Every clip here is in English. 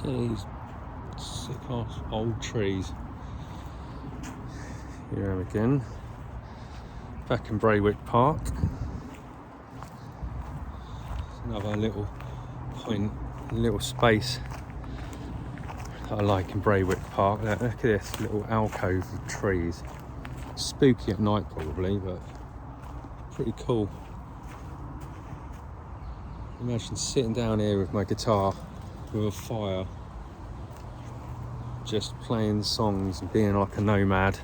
These sick ass old trees. Here I am again, back in Braywick Park. Another little point, little space that I like in Braywick Park. Look at this little alcove of trees. Spooky at night probably, but pretty cool. Imagine sitting down here with my guitar with a fire, just playing songs and being like a nomad.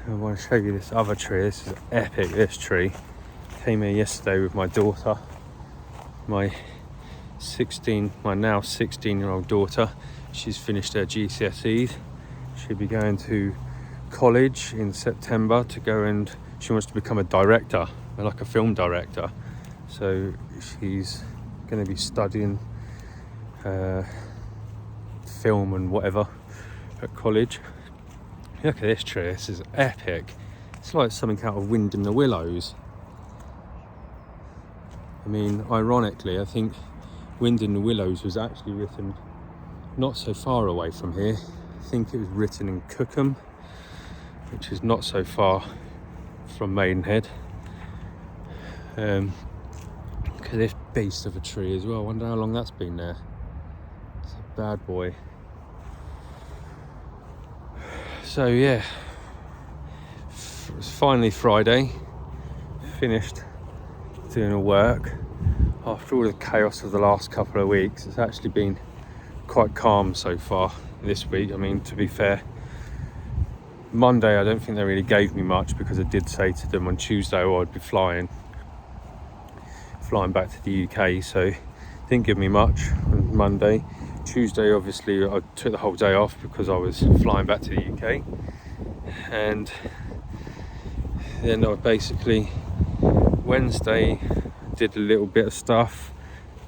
I want to show you this other tree. This is epic, this tree. Came here yesterday with my daughter, my now 16-year-old daughter. She's finished her GCSEs. She'll be going to college in September to go, and she wants to become a director, like a film director. So she's going to be studying film and whatever at college. Look at this tree, this is epic. It's like something out of Wind in the Willows. I mean, ironically, I think Wind in the Willows was actually written not so far away from here. I think it was written in Cookham, which is not so far from Maidenhead. Look at this beast of a tree as well. I wonder how long that's been there. It's a bad boy. So yeah, it's finally Friday. Finished doing the work. After all the chaos of the last couple of weeks, it's actually been quite calm so far this week. I mean, to be fair, Monday I don't think they really gave me much, because I did say to them on Tuesday I'd be flying back to the UK, so didn't give me much on Monday. Tuesday obviously I took the whole day off because I was flying back to the UK, and then I basically Wednesday did a little bit of stuff.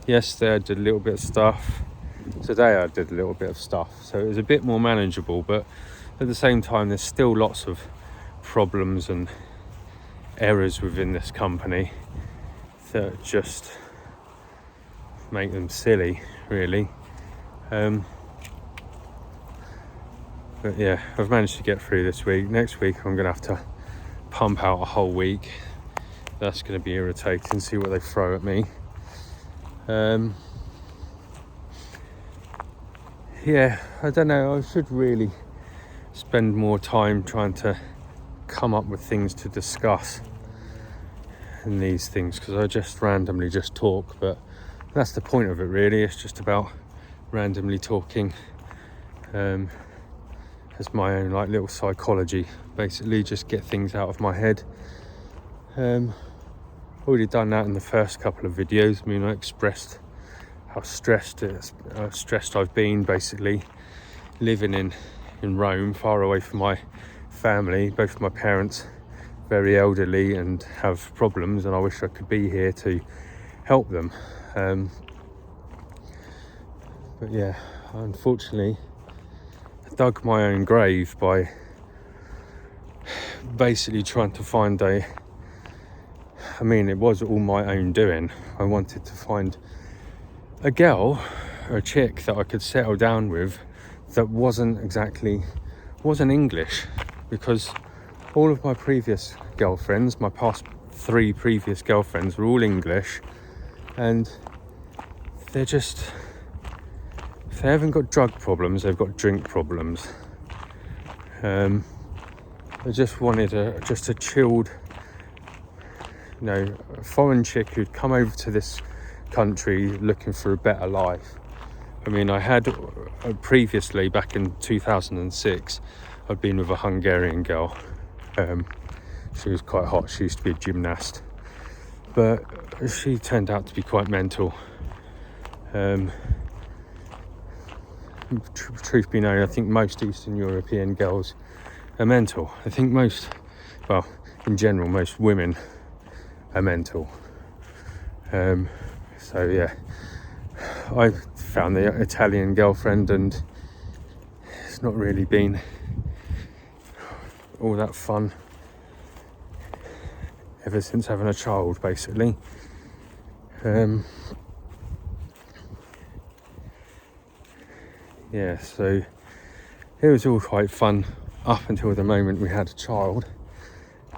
Yesterday I did a little bit of stuff. Today I did a little bit of stuff, so it was a bit more manageable, but at the same time there's still lots of problems and errors within this company that just make them silly, really. But yeah, I've managed to get through this week. Next week I'm going to have to pump out a whole week. That's going to be irritating, see what they throw at me. Yeah, I don't know, I should really spend more time trying to come up with things to discuss in these things, because I just randomly just talk, but that's the point of it really. It's just about randomly talking as my own like little psychology, basically just get things out of my head. Already done that in the first couple of videos. I mean, I expressed how stressed I've been, basically living in Rome, far away from my family. Both my parents very elderly and have problems, and I wish I could be here to help them. But yeah, unfortunately I dug my own grave by basically trying to find it was all my own doing. I wanted to find a girl or a chick that I could settle down with that wasn't English, because all of my previous girlfriends, my past 3 previous girlfriends, were all English, and they're just, if they haven't got drug problems, they've got drink problems. I just wanted a chilled, foreign chick who'd come over to this country looking for a better life. I mean, I had previously, back in 2006, I'd been with a Hungarian girl. She was quite hot. She used to be a gymnast, but she turned out to be quite mental. Truth be known, I think most Eastern European girls are mental. I think in general, most women are mental. So yeah, I found the Italian girlfriend, and it's not really been all that fun ever since having a child, basically. yeah, so it was all quite fun up until the moment we had a child.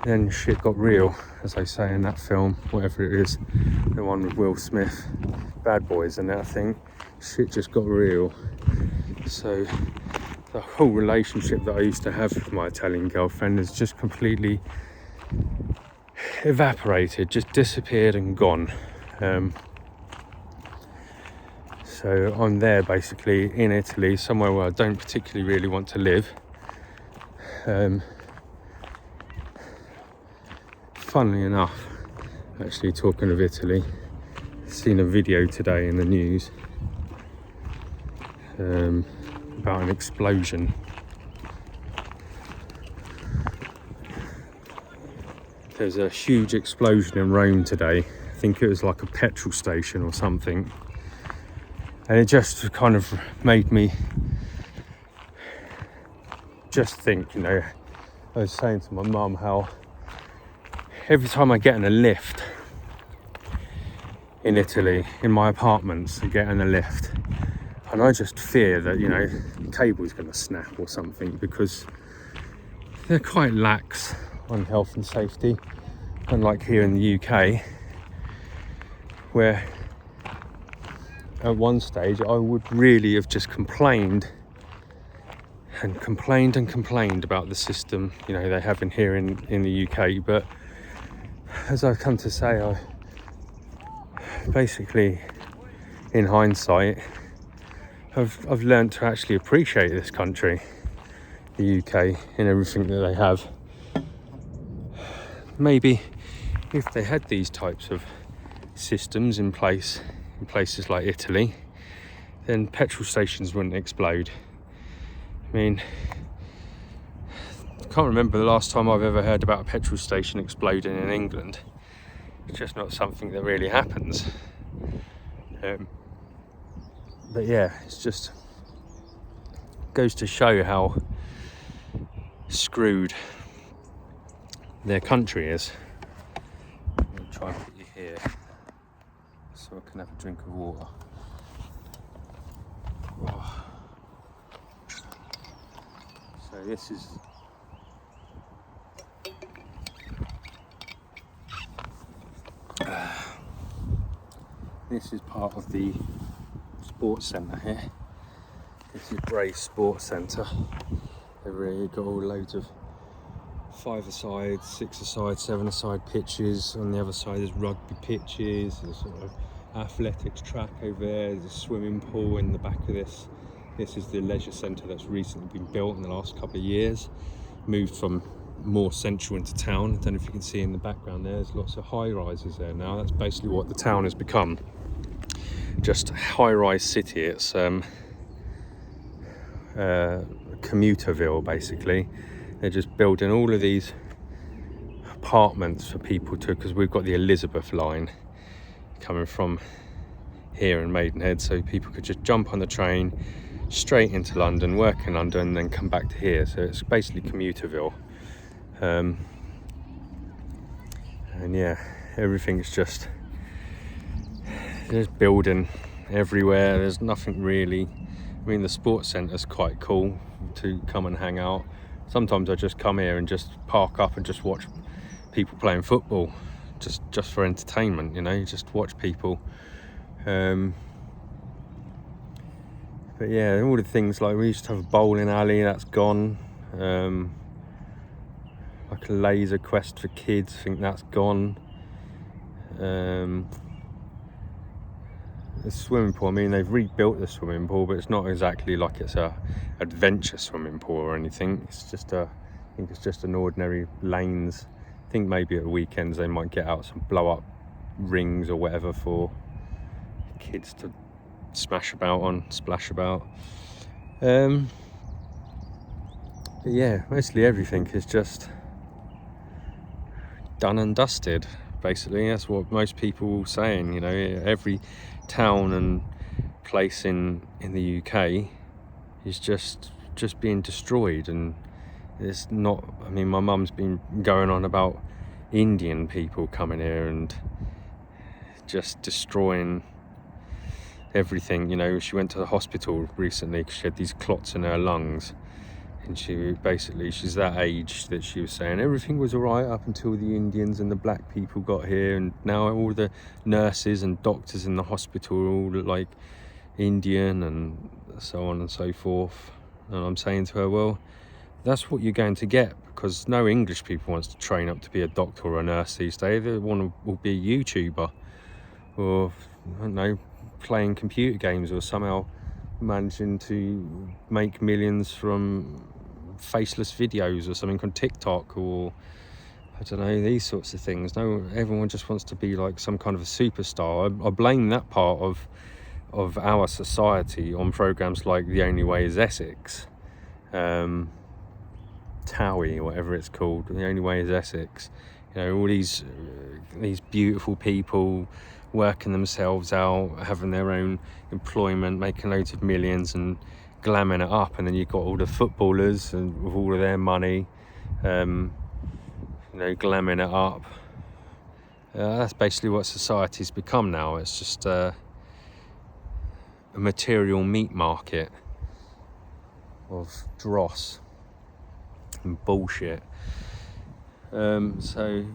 Then shit got real, as they say in that film, whatever it is, the one with Will Smith, Bad Boys and that, I think. Shit just got real. So the whole relationship that I used to have with my Italian girlfriend has just completely evaporated, just disappeared and gone. So I'm there basically in Italy, somewhere where I don't particularly really want to live. Funnily enough, actually talking of Italy, seen a video today in the news about an explosion. There's a huge explosion in Rome today. I think it was like a petrol station or something. And it just kind of made me just think, I was saying to my mum how every time I get in a lift in Italy, in my apartments, I get in a lift, and I just fear that, the cable's going to snap or something, because they're quite lax on health and safety, unlike here in the UK, where at one stage I would really have just complained about the system, they have in here in the UK. But as I've come to say, I basically, in hindsight, I've learned to actually appreciate this country, the UK, and everything that they have. Maybe if they had these types of systems in place in places like Italy, then petrol stations wouldn't explode. I mean, I can't remember the last time I've ever heard about a petrol station exploding in England. It's just not something that really happens. But yeah, it's just goes to show how screwed their country is. I'll try and put you here so I can have a drink of water. Oh. So this is part of the sports centre here. This is Bray's Sports Centre. They've really got all loads of 5-a-side, 6-a-side, 7-a-side pitches. On the other side there's rugby pitches, there's sort of athletics track over there, there's a swimming pool in the back of this. This is the leisure centre that's recently been built in the last couple of years. Moved from more central into town. I don't know if you can see in the background there's lots of high rises there now. That's basically what the town has become. Just a high-rise city. It's commuterville basically. They're just building all of these apartments for people to, because we've got the Elizabeth line coming from here in Maidenhead, so people could just jump on the train straight into London, work in London, and then come back to here. So it's basically commuterville. And yeah, everything's just there's building everywhere. There's nothing really. I mean, the sports centre's quite cool to come and hang out. Sometimes I just come here and just park up and just watch people playing football, just for entertainment, just watch people. But yeah, all the things like we used to have a bowling alley, that's gone. Like a laser quest for kids, I think that's gone. The swimming pool, I mean, they've rebuilt the swimming pool, but it's not exactly like it's a adventure swimming pool or anything. It's just I think it's just an ordinary lanes. I think maybe at weekends they might get out some blow up rings or whatever for kids to splash about. But yeah, mostly everything is just done and dusted. Basically, that's what most people are saying. Every town and place in the UK is just being destroyed, and it's not. I mean, my mum's been going on about Indian people coming here and just destroying everything. You know, she went to the hospital recently because she had these clots in her lungs, and she's that age that she was saying everything was all right up until the Indians and the black people got here, and now all the nurses and doctors in the hospital are all like Indian and so on and so forth. And I'm saying to her, well, that's what you're going to get, because no English people wants to train up to be a doctor or a nurse these days. They want to be a YouTuber, or I don't know, playing computer games, or somehow managing to make millions from faceless videos or something on TikTok, or I don't know, these sorts of things. No, everyone just wants to be like some kind of a superstar. I blame that part of our society on programs like The Only Way is Essex, Towie, or whatever it's called. The Only Way is Essex. You know, all these beautiful people working themselves out, having their own employment, making loads of millions and glamming it up. And then you've got all the footballers and with all of their money, you know, glamming it up. That's basically what society's become now. It's just a material meat market of dross and bullshit. So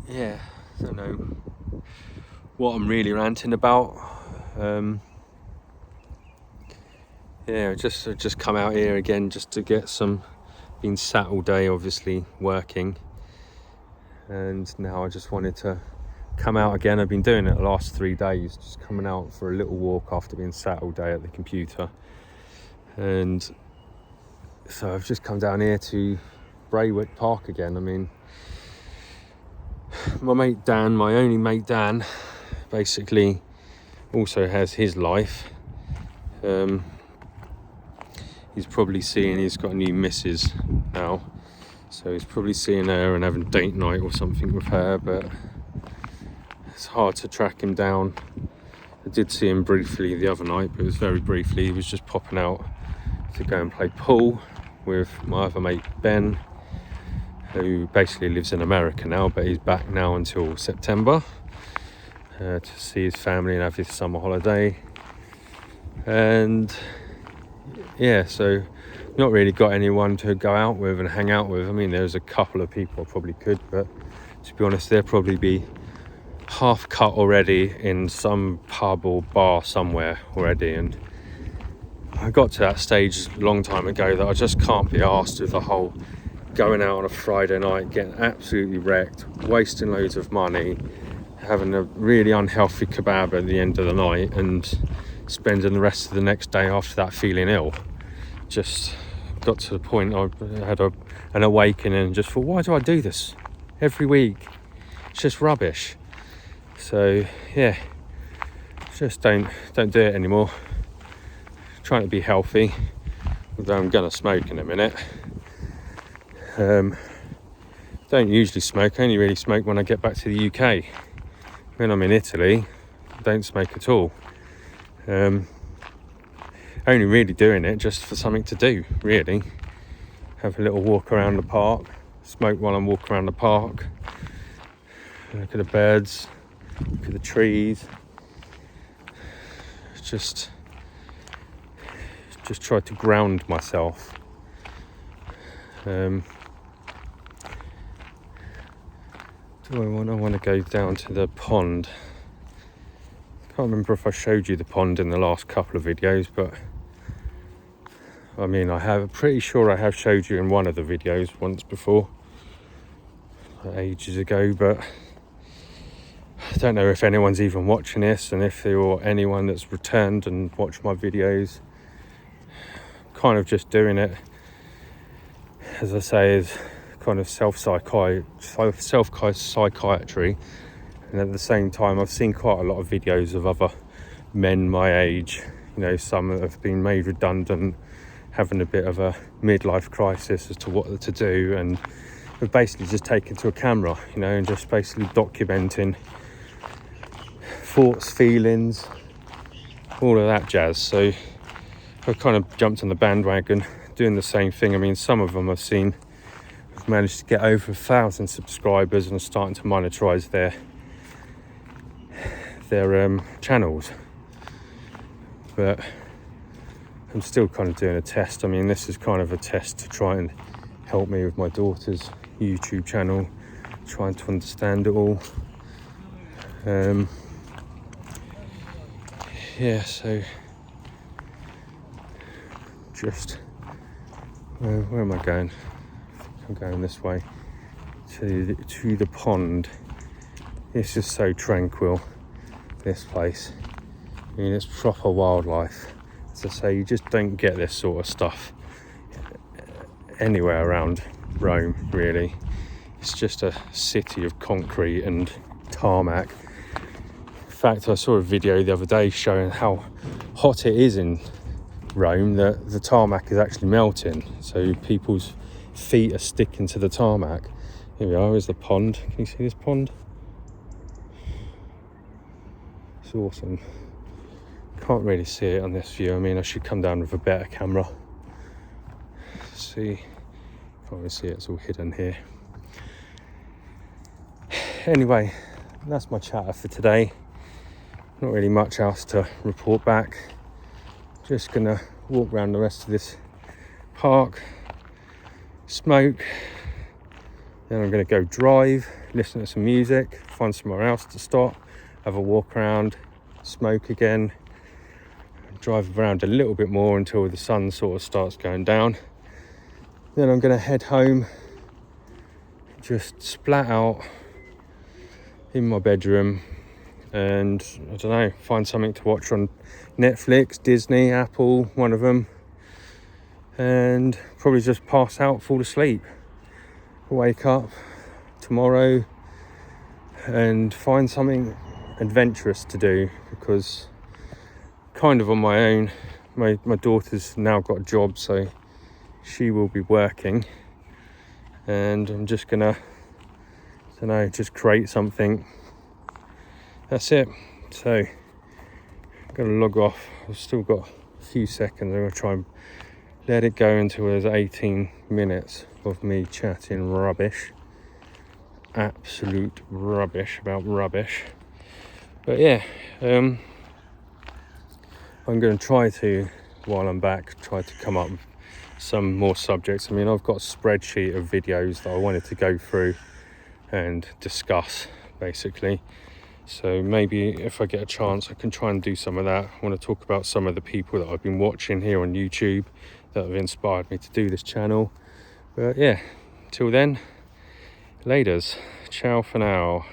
yeah, I don't know what I'm really ranting about. Yeah, just come out here again just to get some. Been sat all day, obviously working, and now I just wanted to come out again. I've been doing it the last 3 days, just coming out for a little walk after being sat all day at the computer. And so I've just come down here to Braywick Park again. I mean, my mate Dan, my only mate Dan, basically also has his life. He's probably seeing, he's got a new missus now, so he's probably seeing her and having date night or something with her, but it's hard to track him down. I did see him briefly the other night, but it was very briefly. He was just popping out to go and play pool with my other mate Ben, who basically lives in America now, but he's back now until September to see his family and have his summer holiday. And yeah, so not really got anyone to go out with and hang out with. I mean, there's a couple of people I probably could, but to be honest, they'll probably be half cut already in some pub or bar somewhere already. And I got to that stage a long time ago that I just can't be arsed with the whole going out on a Friday night, getting absolutely wrecked, wasting loads of money, having a really unhealthy kebab at the end of the night, and spending the rest of the next day after that feeling ill. Just got to the point I had an awakening and just thought, why do I do this every week? It's just rubbish. So yeah, just don't do it anymore. Trying to be healthy, although I'm gonna smoke in a minute. Don't usually smoke. I only really smoke when I get back to the UK. When I'm in Italy, I don't smoke at all. Only really doing it just for something to do, really. Have a little walk around the park, smoke while I'm walking around the park, look at the birds, look at the trees. Just try to ground myself. Do I want to go down to the pond? Can't remember if I showed you the pond in the last couple of videos, but I mean, pretty sure I have showed you in one of the videos once before, ages ago, but I don't know if anyone's even watching this, and if there or anyone that's returned and watched my videos. Kind of just doing it, as I say, is kind of self-psychiatry, and at the same time I've seen quite a lot of videos of other men my age, you know, some that have been made redundant, having a bit of a midlife crisis as to what to do, and have basically just taken to a camera, you know, and just basically documenting thoughts, feelings, all of that jazz. So I've kind of jumped on the bandwagon doing the same thing. I mean, some of them I've seen have managed to get over 1,000 subscribers and are starting to monetize their their channels. But I'm still kind of doing a test. I mean, this is kind of a test to try and help me with my daughter's YouTube channel, trying to understand it all. Yeah, so just where am I going? I'm going this way to the pond. It's just so tranquil, this place. I mean, it's proper wildlife. As I say, you just don't get this sort of stuff anywhere around Rome, really. It's just a city of concrete and tarmac. In fact, I saw a video the other day showing how hot it is in Rome, that the tarmac is actually melting, so people's feet are sticking to the tarmac. Here we are, here's the pond. Can you see this pond? It's awesome. Can't really see it on this view. I mean, I should come down with a better camera. See, can't really see it, it's all hidden here. Anyway, that's my chatter for today. Not really much else to report back. Just gonna walk around the rest of this park, smoke, then I'm gonna go drive, listen to some music, find somewhere else to stop, have a walk around, smoke again, drive around a little bit more until the sun sort of starts going down. Then I'm gonna head home, just splat out in my bedroom, and I don't know, find something to watch on Netflix, Disney, Apple, one of them, and probably just pass out, fall asleep, wake up tomorrow and find something adventurous to do, because kind of on my own. My daughter's now got a job, so she will be working, and I'm just gonna, I don't know, just create something. That's it. So I'm gonna log off. I've still got a few seconds. I'm gonna try and let it go until there's 18 minutes of me chatting rubbish, absolute rubbish about rubbish. But yeah, I'm going to try to, while I'm back, try to come up with some more subjects. I mean, I've got a spreadsheet of videos that I wanted to go through and discuss, basically. So maybe if I get a chance, I can try and do some of that. I want to talk about some of the people that I've been watching here on YouTube that have inspired me to do this channel. But yeah, till then, laters. Ciao for now.